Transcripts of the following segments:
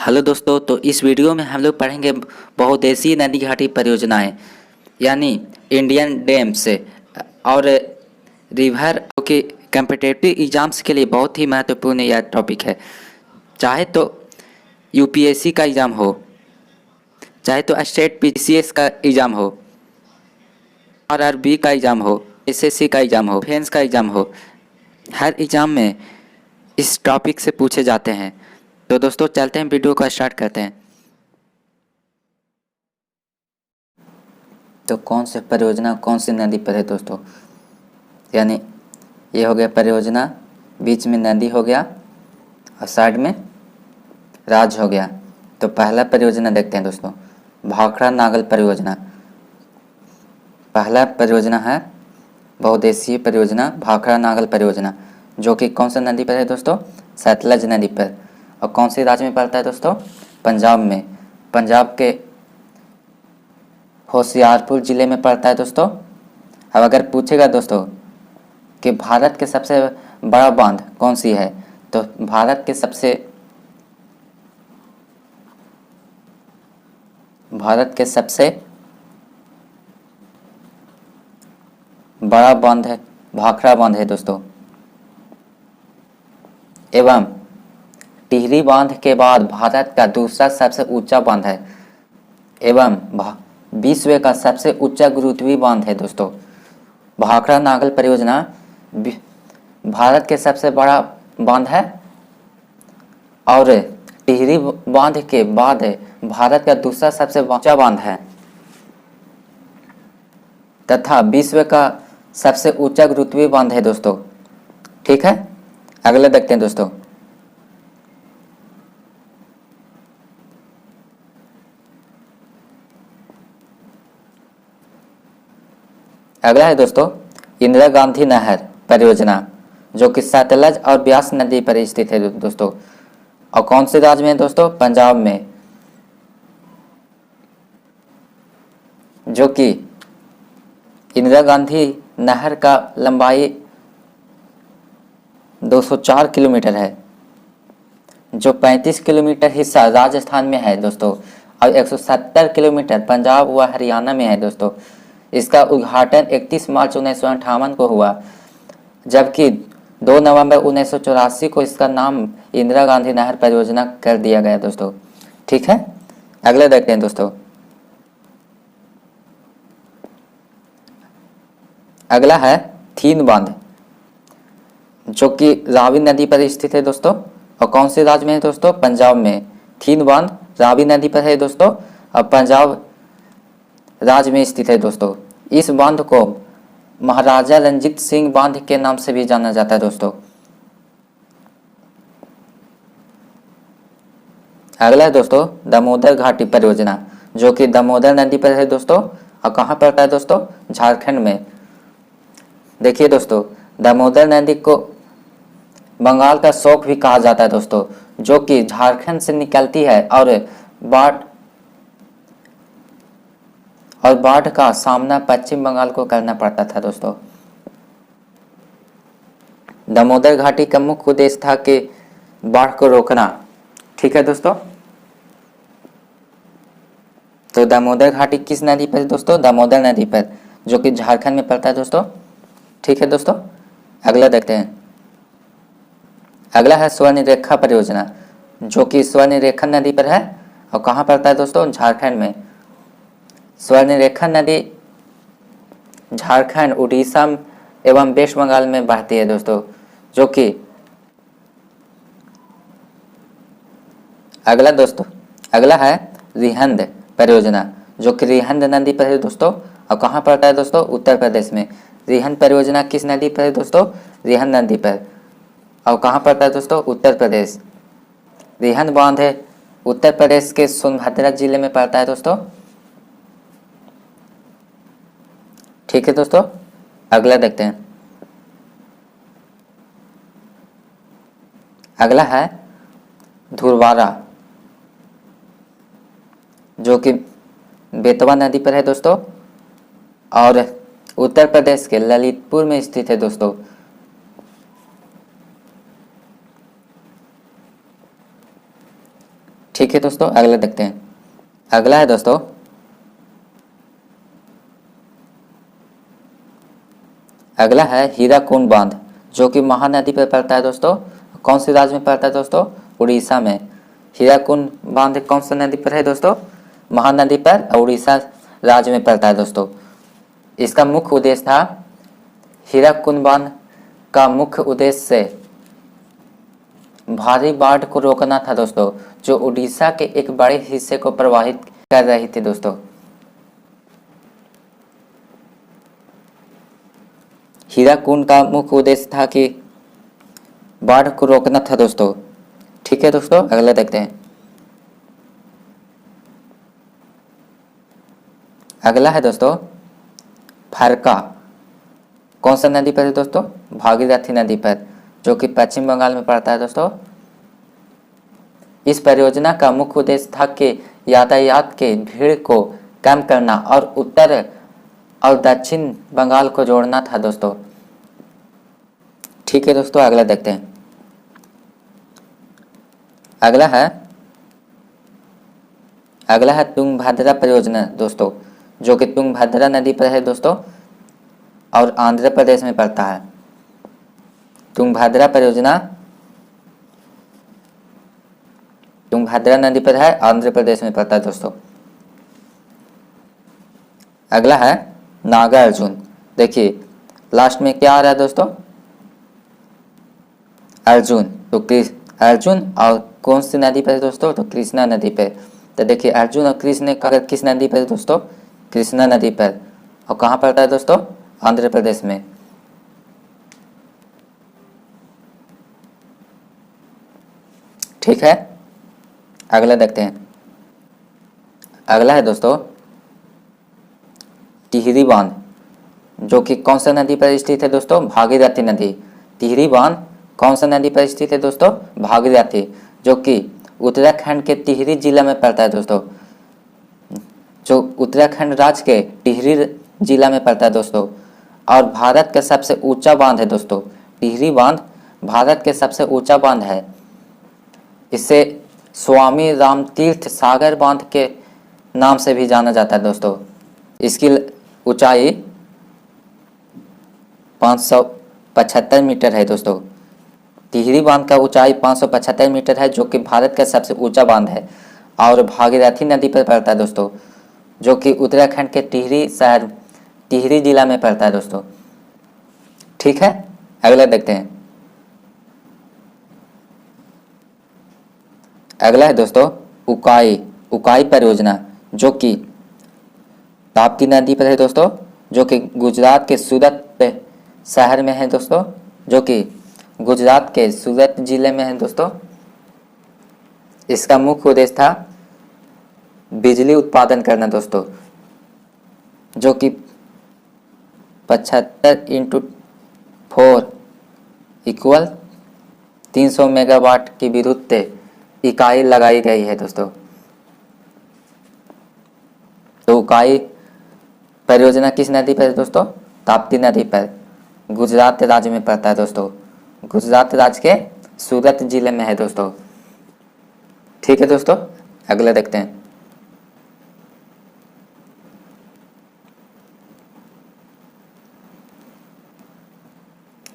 Hello दोस्तों, तो इस वीडियो में हम लोग पढ़ेंगे बहुउद्देशीय नदी घाटी परियोजनाएं यानी इंडियन डैम्स और रिवर के कम्पिटिटिव एग्जाम्स के लिए बहुत ही महत्वपूर्ण यह टॉपिक है। चाहे तो यूपीएससी का एग्ज़ाम हो, चाहे तो स्टेट पीसीएस का एग्ज़ाम हो, आरआरबी का एग्ज़ाम हो, एसएससी का एग्ज़ाम हो, डिफेंस का एग्ज़ाम हो, हर एग्ज़ाम में इस टॉपिक से पूछे जाते हैं। तो दोस्तों चलते हैं, वीडियो को स्टार्ट करते हैं। तो कौन से परियोजना कौन सी नदी पर है दोस्तों? यानी ये हो गया परियोजना, बीच में नदी हो गया और साइड में राज्य हो गया। तो पहला परियोजना देखते हैं दोस्तों, भाखड़ा नागल परियोजना। पहला परियोजना है बहुउद्देशीय परियोजना भाखड़ा नागल परियोजना, जो कि कौन सा नदी पर है दोस्तों? सतलज नदी पर। और कौन सी राज्य में पड़ता है दोस्तों? पंजाब में। पंजाब के होशियारपुर ज़िले में पड़ता है दोस्तों। अब अगर पूछेगा दोस्तों कि भारत के सबसे बड़ा बांध कौन सी है, तो भारत के सबसे बड़ा बांध है भाखड़ा बांध है दोस्तों। एवं टिहरी बांध के बाद भारत का दूसरा सबसे ऊंचा बांध है एवं विश्व का सबसे ऊंचा गुरुत्वीय बांध है दोस्तों। भाखड़ा नागल परियोजना भारत के सबसे बड़ा बांध है और टिहरी बांध के बाद भारत का दूसरा सबसे ऊंचा बांध है तथा विश्व का सबसे ऊंचा गुरुत्वीय बांध है दोस्तों। ठीक है, अगला देखते हैं दोस्तों। अगला है दोस्तों इंदिरा गांधी नहर परियोजना, जो कि सतलज और ब्यास नदी पर स्थित है दोस्तों। और कौन से राज्य में है दोस्तों? पंजाब में। जो कि इंदिरा गांधी नहर का लंबाई 204 किलोमीटर है, जो 35 किलोमीटर हिस्सा राजस्थान में है दोस्तों और 170 किलोमीटर पंजाब व हरियाणा में है दोस्तों। इसका उद्घाटन 31 मार्च 1958 को हुआ, जबकि 2 नवंबर 1984 को इसका नाम इंदिरा गांधी नहर परियोजना कर दिया गया दोस्तों। ठीक है, अगला देखते हैं दोस्तों। अगला है थीन बांध, जो कि रावी नदी पर स्थित है दोस्तों। और कौन से राज्य में है दोस्तों? पंजाब में। थीन बांध रावी नदी पर है दोस्तों और पंजाब राज्य में स्थित है दोस्तों। इस बांध को महाराजा रंजीत सिंह बांध के नाम से भी जाना जाता है दोस्तों। अगला है दोस्तों दामोदर घाटी परियोजना, जो कि दामोदर नदी पर है दोस्तों। और कहाँ पड़ता है दोस्तों? झारखंड में। देखिए दोस्तों, दामोदर नदी को बंगाल का शौक भी कहा जाता है दोस्तों, जो कि झारखंड से निकलती है और बाढ़ का सामना पश्चिम बंगाल को करना पड़ता था दोस्तों। दामोदर घाटी का मुख्य उद्देश्य था कि बाढ़ को रोकना। ठीक है दोस्तों, तो दामोदर घाटी किस नदी पर है दोस्तों? दामोदर नदी पर, जो कि झारखंड में पड़ता है दोस्तों। ठीक है दोस्तों, अगला देखते हैं। अगला है स्वर्णरेखा परियोजना, जो कि स्वर्णरेखा नदी पर है और कहाँ पड़ता है दोस्तों? झारखंड में। स्वर्णरेखा नदी झारखंड, उड़ीसा एवं वेस्ट बंगाल में बहती है दोस्तों। जो कि अगला है रिहंद परियोजना, जो कि रिहंद नदी पर है दोस्तों। और कहाँ पड़ता है दोस्तों? उत्तर प्रदेश में। रिहंद परियोजना किस नदी पर है दोस्तों? रिहंद नदी पर। और कहाँ पड़ता है दोस्तों? उत्तर प्रदेश। रिहंद बांध है उत्तर प्रदेश के सोनभद्र जिले में पड़ता है दोस्तों। ठीक है दोस्तों, अगला देखते हैं। अगला है धुरवारा, जो कि बेतवा नदी पर है दोस्तों और उत्तर प्रदेश के ललितपुर में स्थित है दोस्तों। ठीक ठीक है दोस्तों, अगला देखते हैं। अगला है दोस्तों अगला है हीराकुंड बांध, जो कि महानदी पर पड़ता है दोस्तों। कौन से राज्य में पड़ता है दोस्तों? उड़ीसा में। हीराकुंड बांध कौन सी नदी पर है दोस्तों? महानदी पर, और उड़ीसा राज्य में पड़ता है दोस्तों। इसका मुख्य उद्देश्य था, हीराकुंड बांध का मुख्य उद्देश्य भारी बाढ़ को रोकना था दोस्तों, जो उड़ीसा के एक बड़े हिस्से को प्रभावित कर रही थी दोस्तों। हीराकुंड का मुख्य उद्देश्य था कि बाढ़ को रोकना था दोस्तों। ठीक है दोस्तों, अगला देखते हैं। अगला है दोस्तों फरका। कौन सा नदी पर है दोस्तों? भागीरथी नदी पर, जो कि पश्चिम बंगाल में पड़ता है दोस्तों। इस परियोजना का मुख्य उद्देश्य था कि यातायात के भीड़ को कम करना और उत्तर और दक्षिण बंगाल को जोड़ना था दोस्तों। ठीक है दोस्तों, अगला देखते हैं। अगला है तुंगभद्रा परियोजना दोस्तों, जो कि तुंगभद्रा नदी पर है दोस्तों और आंध्र प्रदेश में पड़ता है। तुंगभद्रा परियोजना तुंगभद्रा नदी पर है, आंध्र प्रदेश में पड़ता है दोस्तों। अगला है नागार्जुन। देखिए लास्ट में क्या आ रहा है दोस्तों? अर्जुन। तो अर्जुन और कौन सी नदी पर है दोस्तों? तो कृष्णा नदी पर। तो देखिए अर्जुन और कृष्ण किस नदी पर है दोस्तों? कृष्णा नदी पर। और कहाँ पड़ता है दोस्तों? आंध्र प्रदेश में। ठीक है, अगला देखते हैं। अगला है दोस्तों टिहरी बांध, जो कि कौन सा नदी पर स्थित है दोस्तों? भागीरथी नदी। टिहरी बांध कौन सा नदी पर स्थित है दोस्तों? भागीरथी, जो कि उत्तराखंड के टिहरी जिला में पड़ता है दोस्तों। जो उत्तराखंड राज्य के टिहरी जिला में पड़ता है दोस्तों, और भारत का सबसे ऊंचा बांध है दोस्तों। टिहरी बांध भारत के सबसे ऊंचा बांध है। इसे स्वामी रामतीर्थ सागर बांध के नाम से भी जाना जाता है दोस्तों। इसकी ऊंचाई 575 मीटर है दोस्तों। टिहरी बांध का ऊंचाई 575 मीटर है, जो कि भारत का सबसे ऊंचा बांध है और भागीरथी नदी पर पड़ता है दोस्तों, जो कि उत्तराखंड के टिहरी जिला में पड़ता है दोस्तों। ठीक है, अगला देखते हैं। अगला है दोस्तों उकाई परियोजना, जो कि ताप्ती नदी पर है दोस्तों, जो कि गुजरात के सूरत शहर में है दोस्तों, जो कि गुजरात के सूरत जिले में है दोस्तों। इसका मुख्य उद्देश्य था बिजली उत्पादन करना दोस्तों, जो कि 75x4 इक्वल 300 मेगावाट की विद्युत इकाई लगाई गई है दोस्तों। तो उकाई परियोजना किस नदी पर है दोस्तों? ताप्ती नदी पर, गुजरात राज्य में पड़ता है दोस्तों। गुजरात राज्य के सूरत जिले में है दोस्तों। ठीक है दोस्तों, अगला देखते हैं।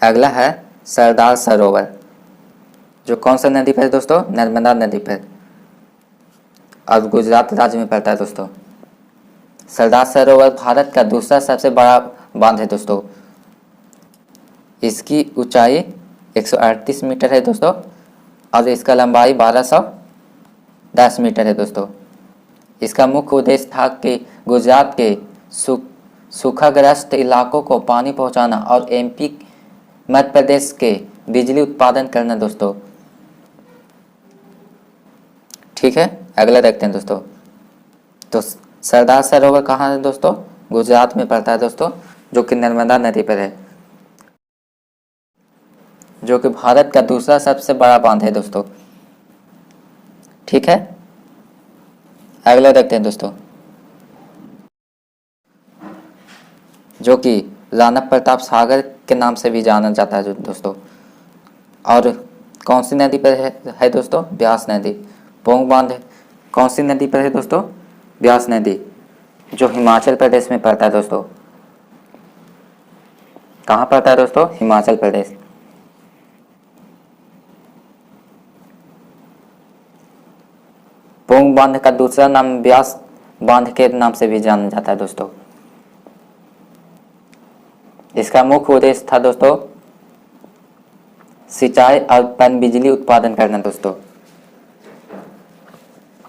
अगला है सरदार सरोवर, जो कौन सा नदी पर है दोस्तों? नर्मदा नदी पर, और गुजरात राज्य में पड़ता है दोस्तों। सरदार सरोवर भारत का दूसरा सबसे बड़ा बांध है दोस्तों। इसकी ऊंचाई 138 मीटर है दोस्तों, और इसका लंबाई 1210 मीटर है दोस्तों। इसका मुख्य उद्देश्य था कि गुजरात के सूखाग्रस्त इलाकों को पानी पहुंचाना और एमपी मध्य प्रदेश के बिजली उत्पादन करना दोस्तों। ठीक है, अगला देखते हैं दोस्तों। तो सरदार सरोवर कहाँ है दोस्तों? गुजरात में पड़ता है दोस्तों, जो कि नर्मदा नदी पर है, जो कि भारत का दूसरा सबसे बड़ा बांध है दोस्तों। ठीक है, अगला देखते हैं दोस्तों, जो कि राणा प्रताप सागर के नाम से भी जाना जाता है दोस्तों। और कौन सी नदी पर है दोस्तों? ब्यास नदी। पोंग बांध कौन सी नदी पर है दोस्तों? ब्यास नदी, जो हिमाचल प्रदेश में पड़ता है दोस्तों। कहाँ पड़ता है दोस्तों? हिमाचल प्रदेश। पोंग बांध का दूसरा नाम ब्यास बांध के नाम से भी जाना जाता है दोस्तों। इसका मुख्य उद्देश्य था दोस्तों सिंचाई और पनबिजली उत्पादन करना दोस्तों।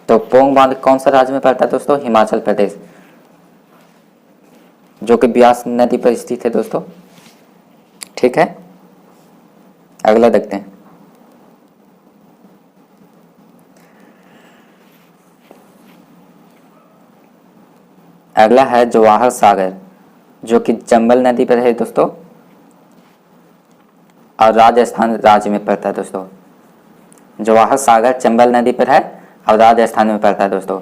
तो पोंग बांध कौन सा राज्य में पड़ता है दोस्तों? हिमाचल प्रदेश, जो कि ब्यास नदी पर स्थित है दोस्तों। ठीक है, अगला देखते हैं। अगला है जवाहर सागर, जो कि चंबल नदी पर है दोस्तों और राजस्थान राज्य में पड़ता है दोस्तों। जवाहर सागर चंबल नदी पर है और राजस्थान में पड़ता है दोस्तों,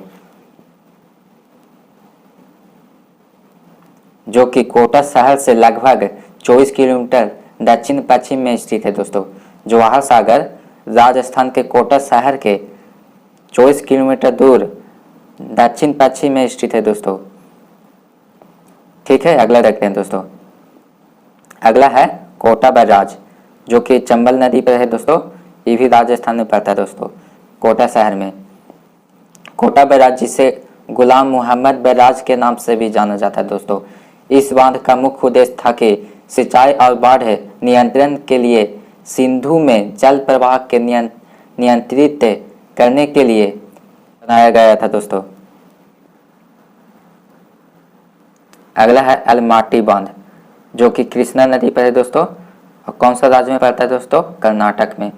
जो कि कोटा शहर से लगभग 24 किलोमीटर दक्षिण पश्चिम में स्थित है दोस्तों। जवाहर सागर राजस्थान के कोटा शहर के 24 किलोमीटर दूर दक्षिण पश्चिम में स्थित है दोस्तों। ठीक है, अगला देखते हैं दोस्तों। अगला है कोटा बैराज, जो कि चंबल नदी पर है दोस्तों। ये भी राजस्थान में पड़ता है दोस्तों, कोटा शहर में। कोटा बैराज, जिसे गुलाम मोहम्मद बैराज के नाम से भी जाना जाता है दोस्तों। इस बांध का मुख्य उद्देश्य था कि सिंचाई और बाढ़ नियंत्रण के लिए सिंधु में जल प्रवाह के नियंत्रित करने के लिए बनाया गया था दोस्तों। अगला है अलमाटी बांध, जो कि कृष्णा नदी पर है दोस्तों। और कौन सा राज्य में पड़ता है दोस्तों? कर्नाटक में।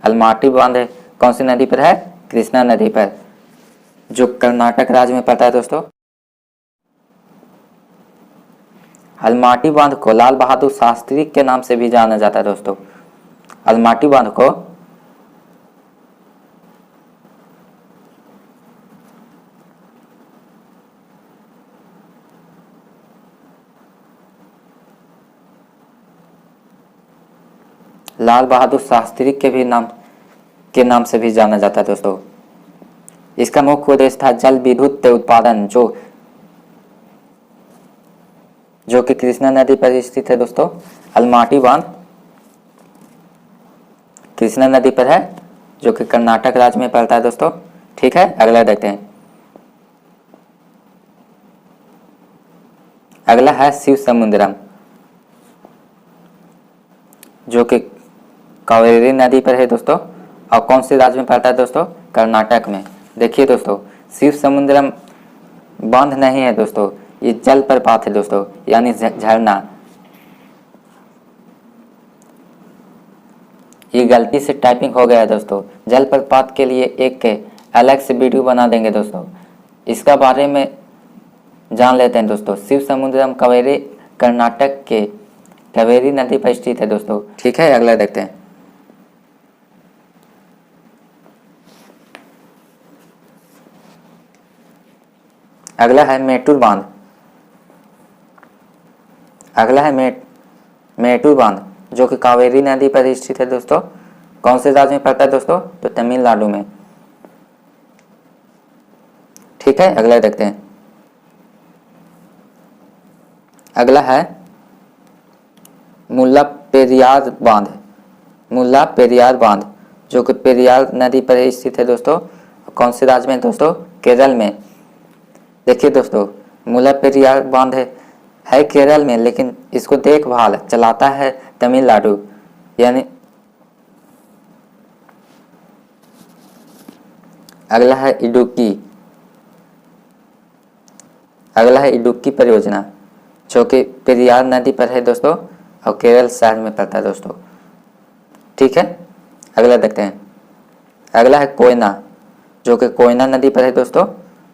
अलमाटी बांध कौन सी नदी पर है? कृष्णा नदी पर, जो कर्नाटक राज्य में पड़ता है दोस्तों। अलमाटी बांध को लाल बहादुर शास्त्री के नाम से भी जाना जाता है दोस्तों। अलमाटी बांध को लाल बहादुर शास्त्री के नाम से भी जाना जाता है दोस्तों। इसका मुख्य उद्देश्य था जल विद्युत उत्पादन, जो कि कृष्णा नदी पर स्थित है दोस्तों। अलमाटी बांध कृष्णा नदी पर है, जो कि कर्नाटक राज्य में पड़ता है दोस्तों। ठीक है, अगला देखते हैं। अगला है शिव समुद्रम, जो कि कावेरी नदी पर है दोस्तों। और कौन से राज्य में पड़ता है दोस्तों? कर्नाटक में। देखिए दोस्तों, शिव समुद्रम बांध नहीं है दोस्तों, ये जल प्रपात है दोस्तों, यानी झरना। ये गलती से टाइपिंग हो गया है दोस्तों। जल प्रपात के लिए एक अलग से वीडियो बना देंगे दोस्तों, इसका बारे में जान लेते हैं दोस्तों। शिव समुद्रम कावेरी कर्नाटक के कावेरी नदी पर स्थित है दोस्तों। ठीक है, अगला देखते हैं। अगला है मेटूर बांध। अगला है मेटूर बांध, जो कि कावेरी नदी पर स्थित है दोस्तों। कौन से राज्य में पड़ता है दोस्तों? तो तमिलनाडु में। ठीक है, अगला देखते हैं। अगला है मुल्ला पेरियार बांध। मुल्ला पेरियार बांध, जो कि पेरियार नदी पर स्थित है दोस्तों। कौन से राज्य में दोस्तों? केरल में। देखिए दोस्तों, मुल्ला पेरियार बांध है केरल में, लेकिन इसको देखभाल चलाता है तमिलनाडु, यानी। अगला है इडुक्की। अगला है इडुक्की परियोजना, जो कि पेरियार नदी पर है दोस्तों और केरल शहर में पड़ता है दोस्तों। ठीक है, अगला देखते हैं। अगला है कोयना, जो कि कोयना नदी पर है दोस्तों।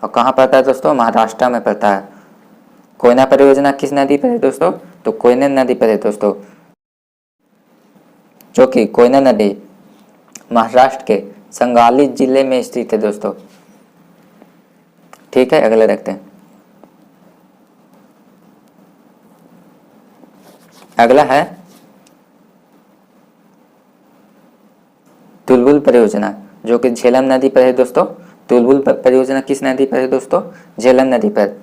और कहाँ पड़ता है दोस्तों? महाराष्ट्र में पड़ता है। कोयना परियोजना किस नदी पर है दोस्तों? तो कोयना नदी पर है दोस्तों, जो कि कोयना नदी महाराष्ट्र के संगाली जिले में स्थित है दोस्तों। ठीक है, अगला देखते हैं। अगला है तुलबुल परियोजना, जो कि झेलम नदी पर है दोस्तों। तुलबुल परियोजना किस नदी पर है दोस्तों? झेलम नदी पर।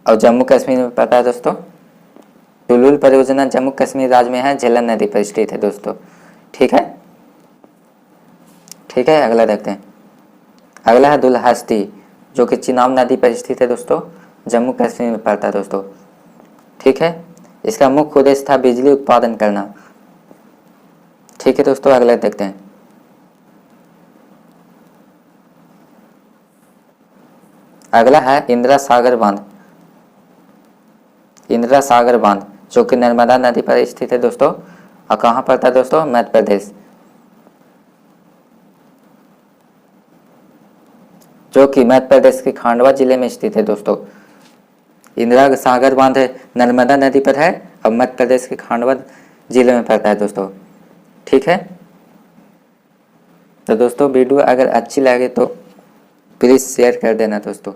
और जम्मू कश्मीर में पता है दोस्तों, तुलबुल परियोजना जम्मू कश्मीर राज्य में है, झेलम नदी पर स्थित है दोस्तों। ठीक है, ठीक है, अगला देखते हैं। अगला है दुलहस्ती, जो कि चिनाब नदी पर स्थित है दोस्तों, जम्मू कश्मीर में पड़ता है दोस्तों। ठीक है, इसका मुख्य उद्देश्य था बिजली उत्पादन करना। ठीक है दोस्तों, अगला देखते हैं। अगला है इंदिरा सागर बांध। इंदिरा सागर बांध जो कि नर्मदा नदी पर स्थित है दोस्तों, और कहाँ पड़ता है दोस्तों? मध्य प्रदेश, जो कि मध्य प्रदेश के खांडवा जिले में स्थित है दोस्तों। इंदिरा सागर बांध नर्मदा नदी पर है और मध्य प्रदेश के खांडवा जिले में पड़ता है दोस्तों। ठीक है, तो दोस्तों वीडियो अगर अच्छी लगे तो प्लीज़ शेयर कर देना दोस्तों।